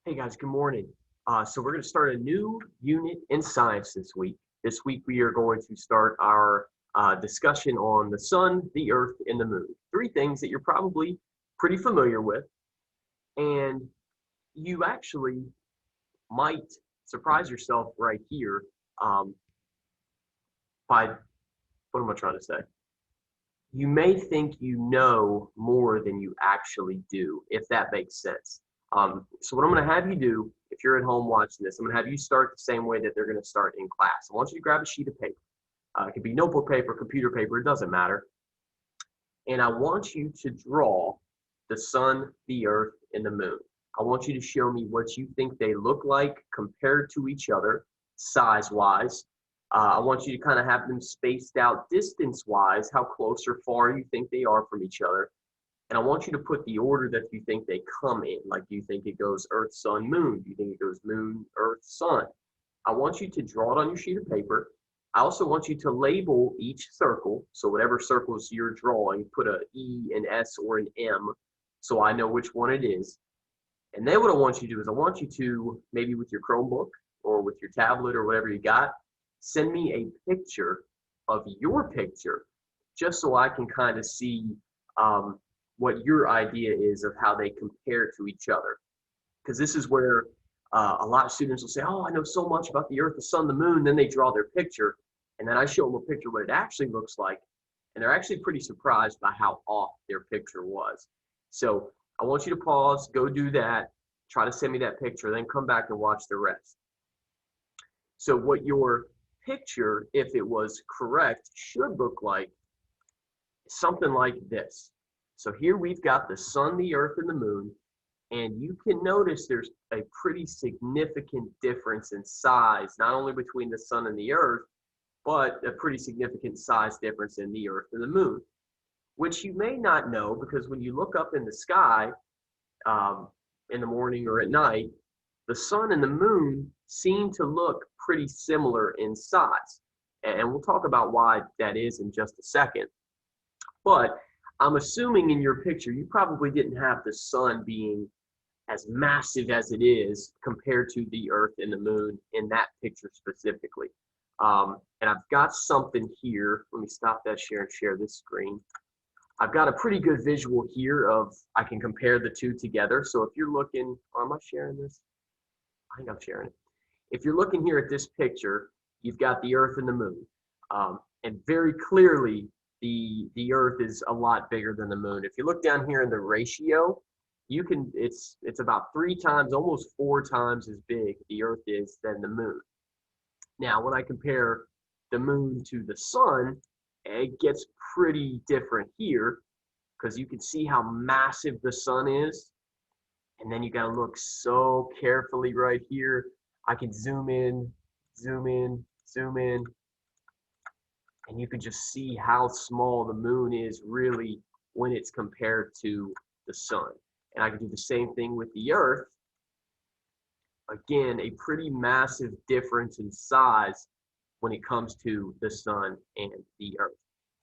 Hey guys, good morning. So we're going to start a new unit in science this week. This week we are going to start our discussion on the sun, the earth, and the moon. Three things that you're probably pretty familiar with, and you actually might surprise yourself right here by, what am I trying to say? You may think you know more than you actually do, if that makes sense. So what I'm going to have you do, if you're at home watching this, I'm going to have you start the same way that they're going to start in class. I want you to grab a sheet of paper. It could be notebook paper, computer paper, it doesn't matter. And I want you to draw the sun, the earth, and the moon. I want you to show me what you think they look like compared to each other, size-wise. I want you to kind of have them spaced out distance-wise, how close or far you think they are from each other. And I want you to put the order that you think they come in. Like, do you think it goes earth, sun, moon? Do you think it goes moon, earth, sun? I want you to draw it on your sheet of paper. I also want you to label each circle. So whatever circles you're drawing, put a E, an S, or an M so I know which one it is. And then what I want you to do is I want you to, maybe with your Chromebook or with your tablet or whatever you got, send me a picture of your picture just so I can kind of see what your idea is of how they compare to each other. Because this is where a lot of students will say, oh, I know so much about the earth, the sun, the moon. Then they draw their picture. And then I show them a picture of what it actually looks like. And they're actually pretty surprised by how off their picture was. So I want you to pause, go do that, try to send me that picture, then come back and watch the rest. So what your picture, if it was correct, should look like something like this. So here we've got the sun, the earth, and the moon. And you can notice there's a pretty significant difference in size, not only between the sun and the earth, but a pretty significant size difference in the earth and the moon, which you may not know because when you look up in the sky in the morning or at night, the sun and the moon seem to look pretty similar in size. And we'll talk about why that is in just a second. But I'm assuming in your picture, you probably didn't have the sun being as massive as it is compared to the earth and the moon in that picture specifically. And I've got something here. Let me stop that share and share this screen. I've got a pretty good visual here of, I can compare the two together. So if you're looking, oh, am I sharing this? I think I'm sharing it. If you're looking here at this picture, you've got the earth and the moon. And very clearly, the earth is a lot bigger than the moon. If you look down here in the ratio, you can, it's about 3 times, almost 4 times as big the earth is than the moon. Now, when I compare the moon to the sun, it gets pretty different here because you can see how massive the sun is. And then you got to look so carefully right here. I can zoom in, zoom in, zoom in. And you can just see how small the moon is really when it's compared to the sun. And I can do the same thing with the earth. Again, a pretty massive difference in size when it comes to the sun and the earth.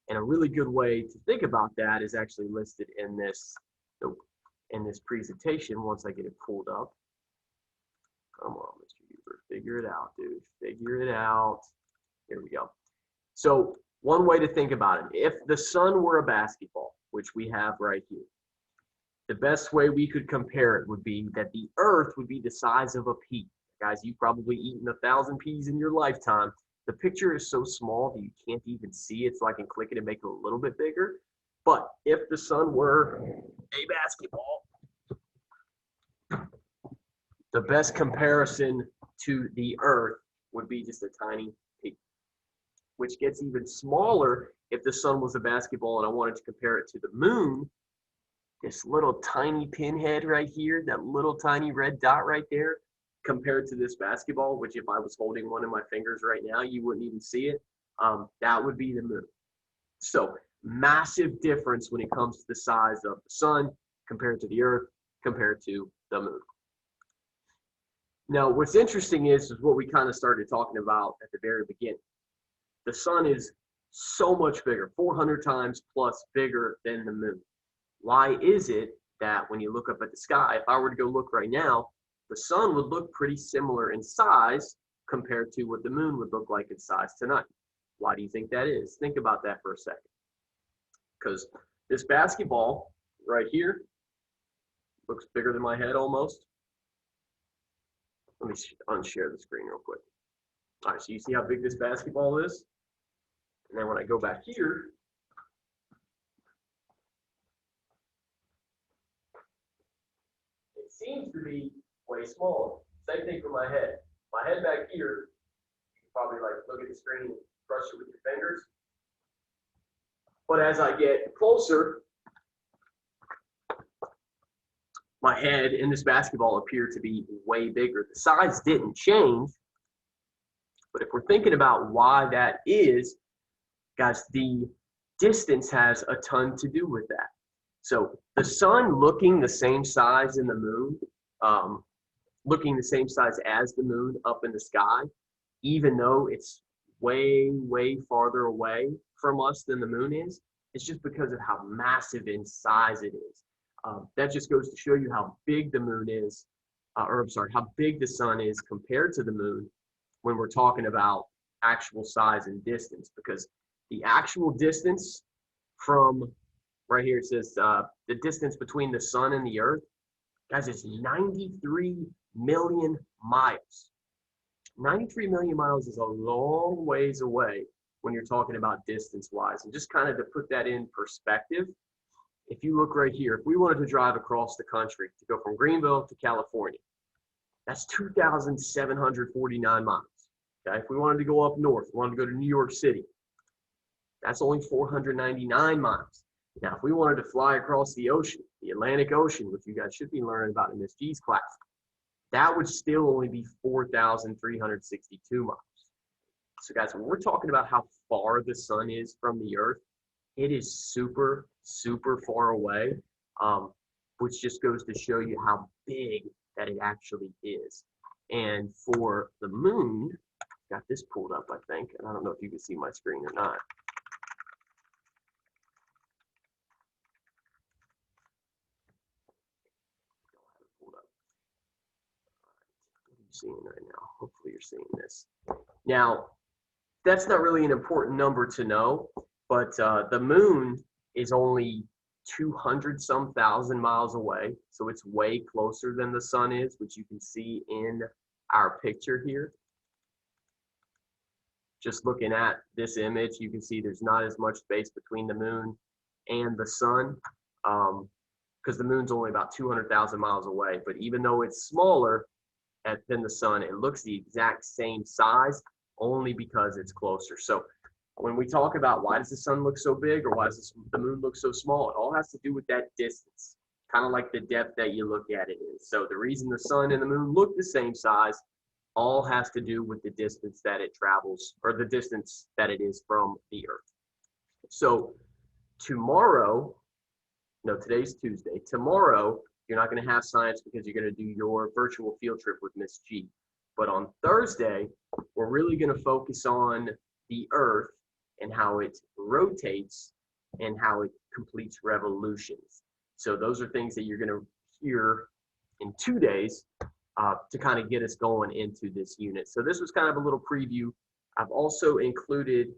And a really good way to think about that is actually listed in this presentation once I get it pulled up. Come on, Mr. Huber, figure it out, dude. Figure it out. Here we go. So one way to think about it, if the sun were a basketball, which we have right here, the best way we could compare it would be that the earth would be the size of a pea. Guys, you've probably eaten 1,000 peas in your lifetime. The picture is so small that you can't even see it, so I can click it and make it a little bit bigger. But if the sun were a basketball, the best comparison to the earth would be just a tiny pea, which gets even smaller if the sun was a basketball and I wanted to compare it to the moon. This little tiny pinhead right here, that little tiny red dot right there, compared to this basketball, which if I was holding one in my fingers right now, you wouldn't even see it. That would be the moon. So massive difference when it comes to the size of the sun compared to the earth, compared to the moon. Now, what's interesting is what we kind of started talking about at the very beginning. The sun is so much bigger, 400 times plus bigger than the moon. Why is it that when you look up at the sky, if I were to go look right now, the sun would look pretty similar in size compared to what the moon would look like in size tonight. Why do you think that is? Think about that for a second. Because this basketball right here looks bigger than my head almost. Let me unshare the screen real quick. All right, so you see how big this basketball is? And then when I go back here, it seems to be way smaller. Same thing for my head. My head back here, you can probably like look at the screen and brush it with your fingers. But as I get closer, my head and this basketball appear to be way bigger. The size didn't change, but if we're thinking about why that is, guys, the distance has a ton to do with that. So the sun looking the same size in the moon, looking the same size as the moon up in the sky, even though it's way, way farther away from us than the moon is, it's just because of how massive in size it is. That just goes to show you how big the moon is, how big the sun is compared to the moon when we're talking about actual size and distance, because the actual distance from right here, it says the distance between the sun and the earth, guys, it's 93 million miles. 93 million miles is a long ways away when you're talking about distance wise. And just kind of to put that in perspective, if you look right here, if we wanted to drive across the country to go from Greenville to California, that's 2,749 miles. Okay, if we wanted to go up north, we wanted to go to New York City, that's only 499 miles. Now, if we wanted to fly across the ocean, the Atlantic Ocean, which you guys should be learning about in Miss G's class, that would still only be 4,362 miles. So guys, when we're talking about how far the sun is from the earth, it is super, super far away, which just goes to show you how big that it actually is. And for the moon, got this pulled up, I think, and I don't know if you can see my screen or not. Seeing right now. Hopefully you're seeing this. Now, that's not really an important number to know, but the moon is only 200-some thousand miles away, so it's way closer than the sun is, which you can see in our picture here. Just looking at this image, you can see there's not as much space between the moon and the sun, because the moon's only about 200,000 miles away. But even though it's smaller than the sun, it looks the exact same size only because it's closer. So when we talk about why does the sun look so big or why does the moon look so small, it all has to do with that distance, kind of like the depth that you look at it in. So the reason the sun and the moon look the same size all has to do with the distance that it travels, or the distance that it is from the earth. So tomorrow, no, today's Tuesday, tomorrow you're not going to have science because you're going to do your virtual field trip with Miss G. But on Thursday, we're really going to focus on the Earth and how it rotates and how it completes revolutions. So those are things that you're going to hear in 2 days to kind of get us going into this unit. So this was kind of a little preview. I've also included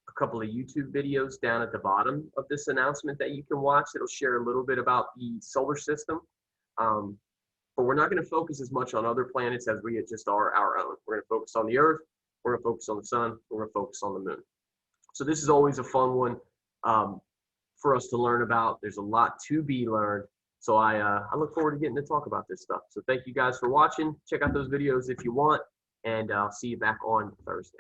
a couple of YouTube videos down at the bottom of this announcement that you can watch. It'll share a little bit about the solar system. But we're not going to focus as much on other planets as we just are our own. We're going to focus on the Earth, we're going to focus on the sun, we're going to focus on the moon. So this is always a fun one for us to learn about. There's a lot to be learned. So I look forward to getting to talk about this stuff. So thank you guys for watching. Check out those videos if you want, and I'll see you back on Thursday.